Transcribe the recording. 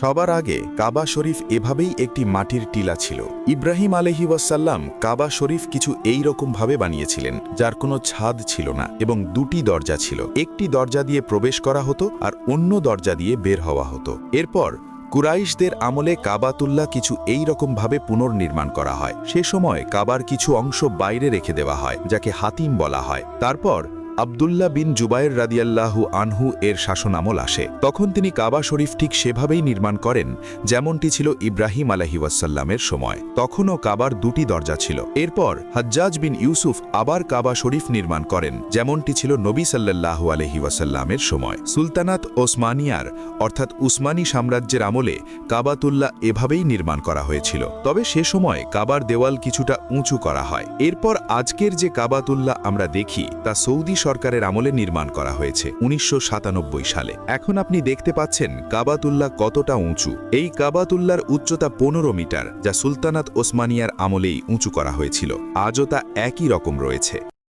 সবার আগে কাবা শরীফ এভাবেই একটি মাটির টিলা ছিল। ইব্রাহিম আলাইহিওয়াসাল্লাম কাবা শরীফ কিছু এই রকমভাবে বানিয়েছিলেন, যার কোনো ছাদ ছিল না এবং দুটি দরজা ছিল। একটি দরজা দিয়ে প্রবেশ করা হতো আর অন্য দরজা দিয়ে বের হওয়া হতো। এরপর কুরাইশদের আমলে কাবাতুল্লাহ কিছু এই রকমভাবে পুনর্নির্মাণ করা হয়। সে সময় কাবার কিছু অংশ বাইরে রেখে দেওয়া হয়, যাকে হাতিম বলা হয়। তারপর আবদুল্লাহ বিন জুবায়ের রাদিয়াল্লাহু আনহু এর শাসনামল আসে। তখন তিনি কাবা শরীফ ঠিক সেভাবেই নির্মাণ করেন যেমনটি ছিল ইব্রাহিম আলাইহিওয়াসাল্লামের সময়। তখনও কাবার দুটি দরজা ছিল। এরপর হাজ্জাজ বিন ইউসুফ আবার কাবা শরীফ নির্মাণ করেন যেমনটি ছিল নবী সাল্লাল্লাহু আলাইহিওয়াসাল্লামের সময়। সুলতানাত ওসমানিয়ার অর্থাৎ উসমানী সাম্রাজ্যের আমলে কাবাতুল্লাহ এভাবেই নির্মাণ করা হয়েছিল। তবে সে সময় কাবার দেওয়াল কিছুটা উঁচু করা হয়। এরপর আজকের যে কাবাতুল্লাহ আমরা দেখি তা সৌদি সরকারের আমলে নির্মাণ করা হয়েছে ১৯৯৭ সালে। এখন আপনি দেখতে পাচ্ছেন কাবাতুল্লাহ কতটা উঁচু। এই কাবাতুল্লাহর উচ্চতা ১৫ মিটার, যা সুলতানাত ওসমানিয়ার আমলেই উঁচু করা হয়েছিল। আজও তা একই রকম রয়েছে।